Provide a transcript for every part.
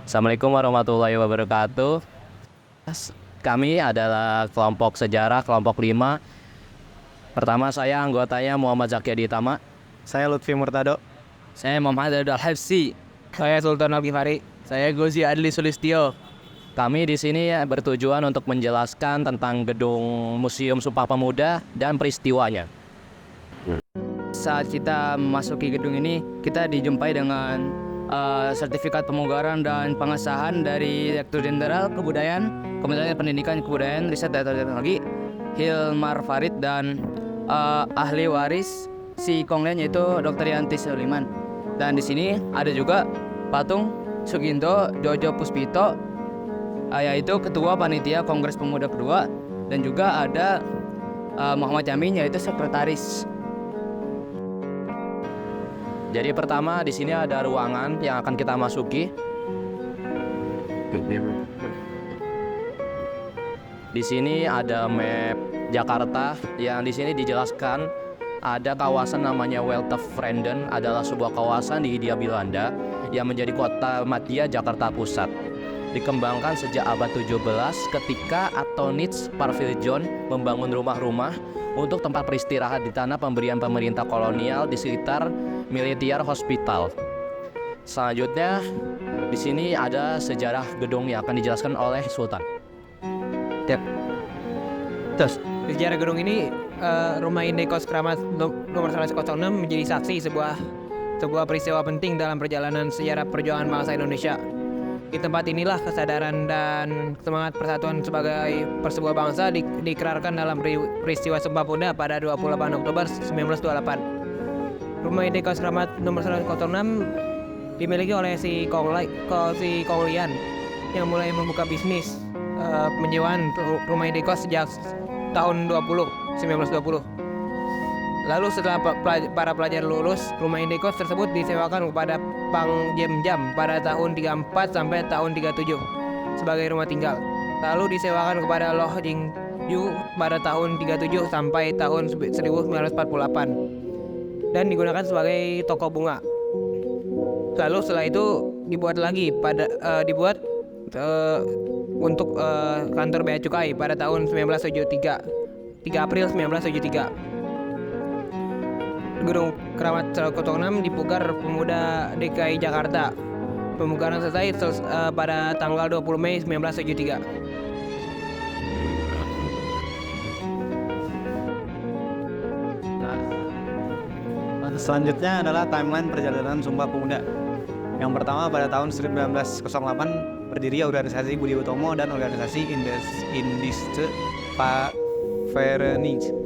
Assalamualaikum warahmatullahi wabarakatuh. Kami adalah kelompok sejarah, kelompok 5. Pertama saya anggotanya Muhammad Zaki Aditama. Saya Lutfi Murtado. Saya Muhammad Abdul Hafsi. Saya Sultan Al-Ghifari. Saya Gozi Adli Sulistyo. Kami di sini bertujuan untuk menjelaskan tentang gedung Museum Sumpah Pemuda dan peristiwanya. Saat kita memasuki gedung ini, kita dijumpai dengan sertifikat pemugaran dan pengesahan dari Direktur Jenderal Kebudayaan, Kementerian Pendidikan Kebudayaan, Riset dan Teknologi, Hilmar Farid, dan ahli waris si Konglen yaitu Dr. Yanti Suliman. Dan di sini ada juga patung Suginto Jojo Puspito, yaitu Ketua Panitia Kongres Pemuda kedua, dan juga ada Muhammad Yamin yaitu Sekretaris. Jadi pertama di sini ada ruangan yang akan kita masuki. Di sini ada map Jakarta yang di sini dijelaskan ada kawasan namanya Weltevreden, adalah sebuah kawasan di Hindia Belanda yang menjadi kota madya Jakarta Pusat. Dikembangkan sejak abad 17 ketika Atonich Parviljon membangun rumah-rumah untuk tempat beristirahat di tanah pemberian pemerintah kolonial di sekitar Military Hospital. Selanjutnya di sini ada sejarah gedung yang akan dijelaskan oleh Sultan. Terus, sejarah gedung ini, Rumah Indekos Keramat nomor 106 menjadi saksi sebuah peristiwa penting dalam perjalanan sejarah perjuangan bangsa Indonesia. Di tempat inilah kesadaran dan semangat persatuan sebagai sebuah bangsa dikerarkan dalam peristiwa Sumpah Pemuda pada 28 Oktober 1928. Rumah Indekos Keramat nomor 106 dimiliki oleh si Konglian yang mulai membuka bisnis penyewaan rumah indekos sejak tahun 1920. Lalu setelah para pelajar lulus, rumah indekos tersebut disewakan kepada Pang Jam pada tahun 34 sampai tahun 37 sebagai rumah tinggal. Lalu disewakan kepada Loh Jing Yu pada tahun 37 sampai tahun 1948 dan digunakan sebagai toko bunga. Lalu setelah itu dibuat untuk kantor bea cukai pada tahun 1973, 3 April 1973. Gedung Keramat 106 dipugar Pemuda DKI Jakarta. Pemugaran selesai pada tanggal 20 Mei 1973. Selanjutnya adalah timeline perjalanan Sumpah Pemuda. Yang pertama pada tahun 1908 berdiri organisasi Budi Utomo dan organisasi Indiste Verenigd.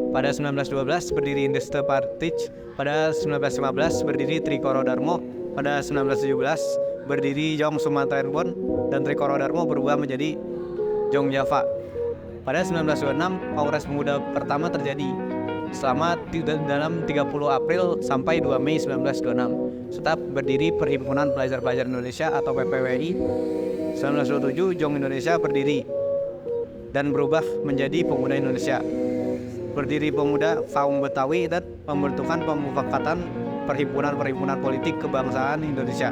Pada 1912 berdiri Indiste Partij. Pada 1915 berdiri Trikoro Darmo. Pada 1917 berdiri Jong Sumatera Pon dan Trikoro Darmo berubah menjadi Jong Java. Pada 1926 Kongres Pemuda pertama terjadi selama dalam 30 April sampai 2 Mei 1926. Serta berdiri Perhimpunan Pelajar-Pelajar Indonesia atau PPWI. 1927 Jong Indonesia berdiri dan berubah menjadi Pemuda Indonesia. Berdiri Pemuda Kaum Betawi dan pembentukan pemufakatan Perhimpunan Politik Kebangsaan Indonesia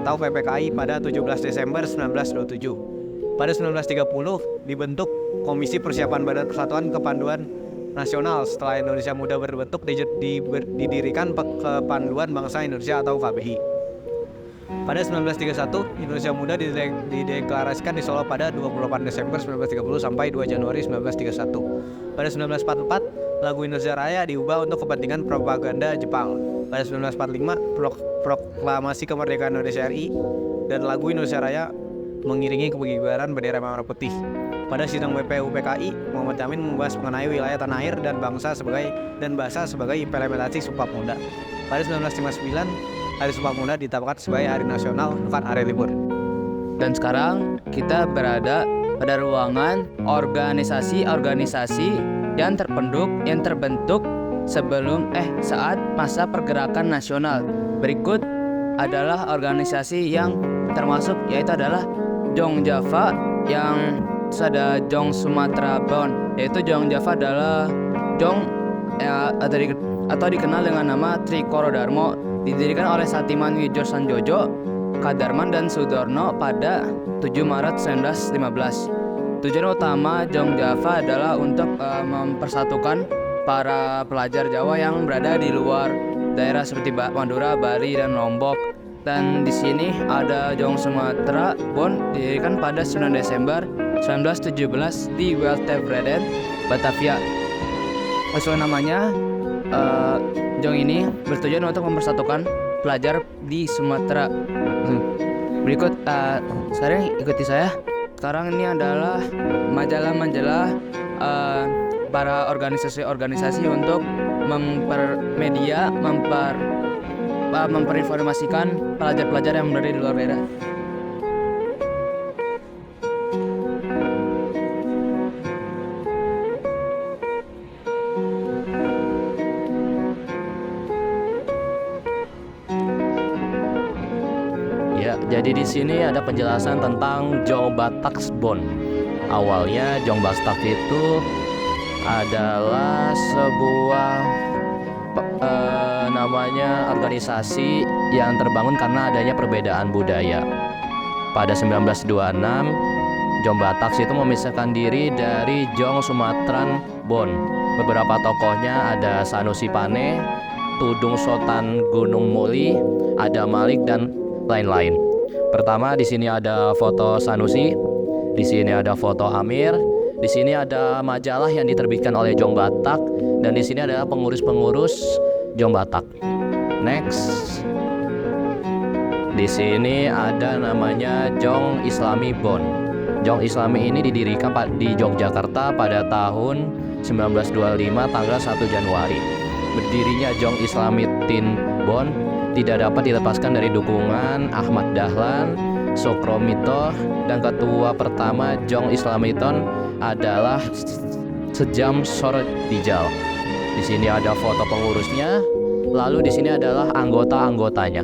atau PPKI pada 17 Desember 1927. Pada 1930 dibentuk Komisi Persiapan Badan Persatuan Kepanduan Nasional. Setelah Indonesia Muda berbentuk didirikan Kepanduan Bangsa Indonesia atau KBI. Pada 1931 Indonesia Muda dideklarasikan di Solo pada 28 Desember 1930 sampai 2 Januari 1931. Pada 1944 lagu Indonesia Raya diubah untuk kepentingan propaganda Jepang. Pada 1945 proklamasi kemerdekaan Indonesia RI dan lagu Indonesia Raya mengiringi kegibaran bendera merah putih. Pada sidang BPU PKI, Muhammad Yamin membahas mengenai wilayah tanah air dan bahasa sebagai implementasi Sumpah Pemuda. Pada 1959, Hari Sumpah Pemuda ditetapkan sebagai hari nasional, bukan hari libur. Dan sekarang kita berada pada ruangan organisasi-organisasi yang terbentuk saat masa pergerakan nasional. Berikut adalah organisasi yang termasuk, yaitu adalah Jong Java, yang ada Jong Sumatera Pon, yaitu Jong Java adalah Jong atau dikenal dengan nama Trikoro Darmo, didirikan oleh Satiman Wijo Sanjojo Kadarman dan Sudarno pada 7 Maret 1915. Tujuan utama Jong Java adalah untuk mempersatukan para pelajar Jawa yang berada di luar daerah seperti Madura, Bali, dan Lombok. Dan di sini ada Jong Sumatera Bond didirikan pada 9 Desember 1917 di Weltevreden, Batavia. Sesuai namanya, Jong ini bertujuan untuk mempersatukan pelajar di Sumatera. Berikut, sekarang ikuti saya. Sekarang ini adalah majalah-majalah para organisasi-organisasi untuk memperinformasikan pelajar-pelajar yang berada di luar daerah. Ya, jadi di sini ada penjelasan tentang Jong Batak Bond. Awalnya Jong Batak itu adalah sebuah namanya organisasi yang terbangun karena adanya perbedaan budaya. Pada 1926, Jong Batak itu memisahkan diri dari Jong Sumatran Bond. Beberapa tokohnya ada Sanusi Pane, Tudung Sultan Gunung Muli, ada Malik, dan lain-lain. Pertama, di sini ada foto Sanusi, di sini ada foto Amir, di sini ada majalah yang diterbitkan oleh Jong Batak, dan di sini adalah pengurus-pengurus Jong Batak. Next, di sini ada namanya Jong Islami Bond. Jong Islami ini didirikan di Yogyakarta pada tahun 1925 tanggal 1 Januari. Berdirinya Jong Islami Tin Bond tidak dapat dilepaskan dari dukungan Ahmad Dahlan, Sokromito, dan ketua pertama Jong Islamiton adalah Sejam Sordijal. Di sini ada foto pengurusnya, lalu di sini adalah anggota-anggotanya.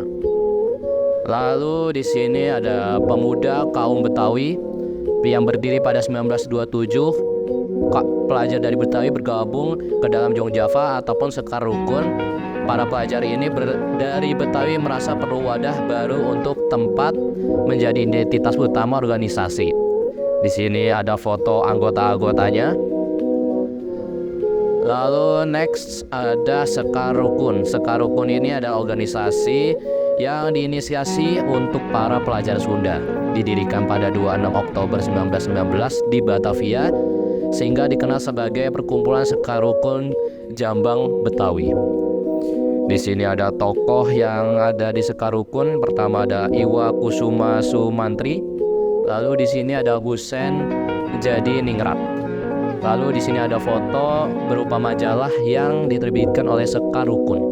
Lalu di sini ada pemuda kaum Betawi yang berdiri pada 1927. Pelajar dari Betawi bergabung ke dalam Jong Java ataupun Sekar Rukun. Para pelajar ini dari Betawi merasa perlu wadah baru untuk tempat menjadi identitas utama organisasi. Di sini ada foto anggota-anggotanya. Lalu next ada Sekar Rukun. Sekar Rukun ini adalah organisasi yang diinisiasi untuk para pelajar Sunda. Didirikan pada 26 Oktober 1919 di Batavia, sehingga dikenal sebagai Perkumpulan Sekar Rukun Jambang Betawi. Di sini ada tokoh yang ada di Sekar Rukun. Pertama ada Iwa Kusuma Sumantri. Lalu di sini ada Husen Jadi Ningrat. Lalu di sini ada foto berupa majalah yang diterbitkan oleh Sekar Rukun.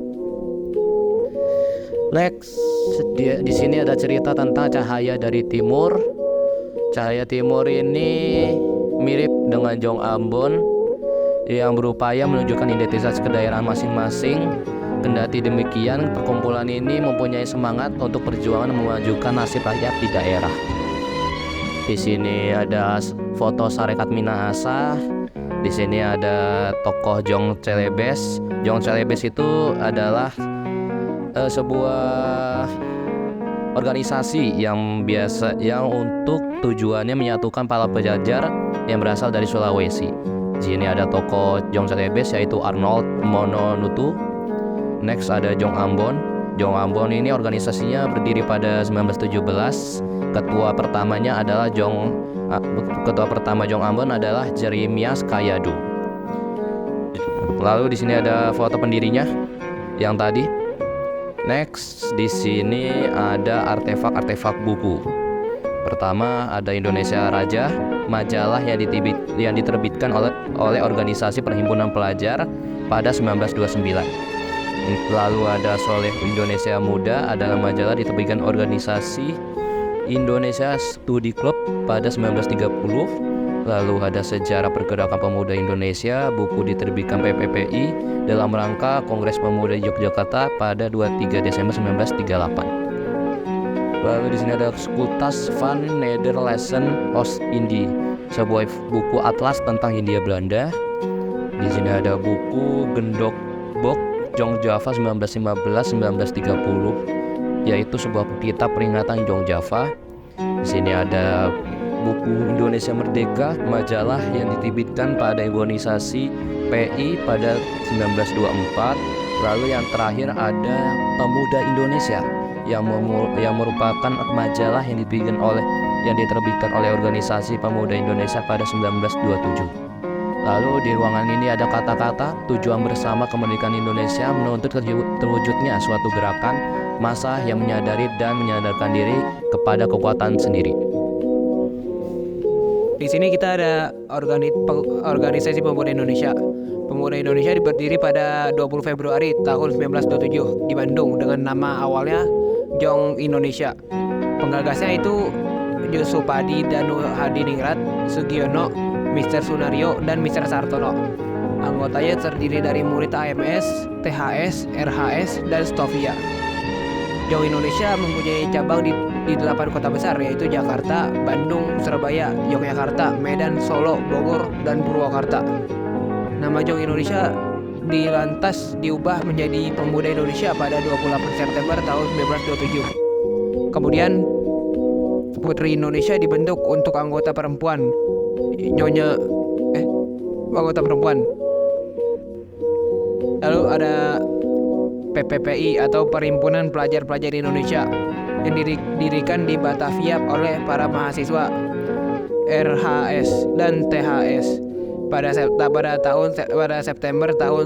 Next, di sini ada cerita tentang Cahaya dari Timur. Cahaya Timur ini mirip dengan Jong Ambon yang berupaya menunjukkan identitas kedaerahan masing-masing. Kendati demikian, perkumpulan ini mempunyai semangat untuk perjuangan memajukan nasib rakyat di daerah. Di sini ada foto Sarekat Minahasa. Di sini ada tokoh Jong Celebes. Jong Celebes itu adalah sebuah organisasi yang untuk tujuannya menyatukan para pelajar yang berasal dari Sulawesi. Di sini ada tokoh Jong Celebes yaitu Arnold Mononutu. Next ada Jong Ambon. Jong Ambon ini organisasinya berdiri pada 1917. Ketua pertama Jong Ambon adalah Jeremias Kayadu. Lalu di sini ada foto pendirinya yang tadi. Next, di sini ada artefak-artefak buku. Pertama ada Indonesia Raja, majalah yang diterbitkan oleh organisasi Perhimpunan Pelajar pada 1929. Lalu ada Soleh Indonesia Muda, adalah majalah diterbitkan organisasi Indonesia Studi Club pada 1930. Lalu ada Sejarah Pergerakan Pemuda Indonesia, buku diterbitkan PPPI dalam rangka Kongres Pemuda Yogyakarta pada 23 Desember 1938. Lalu di sini ada Skutas van Nederlandsen Oost-Indie, sebuah buku atlas tentang Hindia Belanda. Di sini ada buku Gendok Bok Jong Java 1915-1930. yaitu sebuah kitab peringatan Jong Java. Di sini ada buku Indonesia Merdeka, majalah yang diterbitkan pada organisasi PI pada 1924. Lalu yang terakhir ada Pemuda Indonesia yang merupakan majalah yang diterbitkan oleh organisasi Pemuda Indonesia pada 1927. Lalu di ruangan ini ada kata-kata tujuan bersama kemerdekaan Indonesia menuntut terwujudnya suatu gerakan massa yang menyadari dan menyadarkan diri kepada kekuatan sendiri. Di sini kita ada organisasi Pemuda Indonesia. Pemuda Indonesia berdiri pada 20 Februari tahun 1927 di Bandung dengan nama awalnya Jong Indonesia. Penggagasnya itu Yusupadi, Danu Hadiningrat, Sugiono, Mr. Sunario, dan Mr. Sartono. Anggotanya terdiri dari murid AMS, THS, RHS, dan Stovia. Jong Indonesia mempunyai cabang di 8 kota besar, yaitu Jakarta, Bandung, Surabaya, Yogyakarta, Medan, Solo, Bogor, dan Purwakarta. Nama Jong Indonesia dilantas diubah menjadi Pemuda Indonesia pada 28 September tahun 1927. Kemudian Putri Indonesia dibentuk untuk anggota perempuan. Anggota perempuan. Lalu ada PPPI atau Perhimpunan Pelajar-Pelajar Indonesia yang didirikan di Batavia oleh para mahasiswa RHS dan THS pada September tahun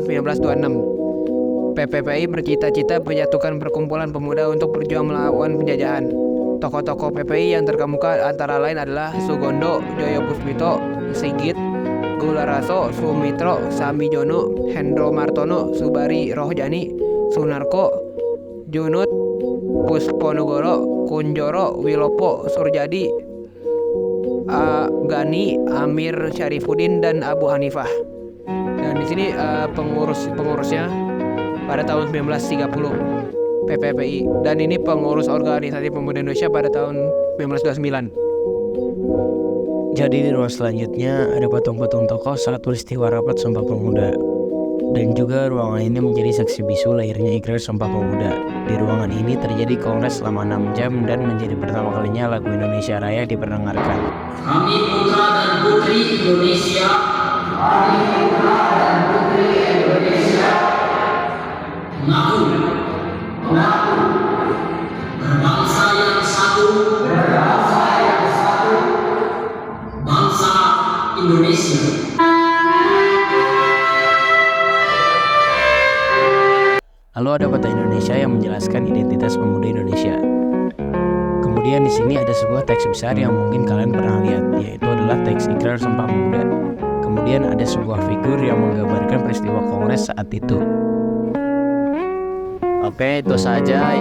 1926. PPPI bercita-cita menyatukan perkumpulan pemuda untuk berjuang melawan penjajahan. Tokoh-tokoh PPI yang terkemuka antara lain adalah Sugondo, Joyo Puspito, Sigit, Gularaso, Sumitro, Samijono, Hendro Martono, Subari Rohjani, Sunarko, Junut, Pusponegoro, Kunjoro, Wilopo, Surjadi, Gani, Amir Syarifuddin, dan Abu Hanifah. Dan di sini pengurusnya pada tahun 1930 PPPI, dan ini pengurus organisasi Pemuda Indonesia pada tahun 1929. Jadi di ruang selanjutnya ada patung-patung tokoh saat peristiwa rapat Sumpah Pemuda. Dan juga ruangan ini menjadi saksi bisu lahirnya Ikrar Sumpah Pemuda. Di ruangan ini terjadi kongres selama 6 jam dan menjadi pertama kalinya lagu Indonesia Raya diperdengarkan. Kami putra dan putri Indonesia. Kami putra dan putri Indonesia. Mengaku berbangsa yang satu. Bangsa Indonesia. Lalu ada peta Indonesia yang menjelaskan identitas pemuda Indonesia. Kemudian di sini ada sebuah teks besar yang mungkin kalian pernah lihat, yaitu adalah teks Ikrar Sumpah Pemuda. Kemudian ada sebuah figur yang menggambarkan peristiwa kongres saat itu. Oke, itu saja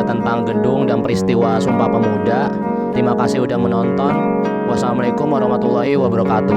tentang gedung dan peristiwa Sumpah Pemuda. Terima kasih udah menonton. Wassalamualaikum warahmatullahi wabarakatuh.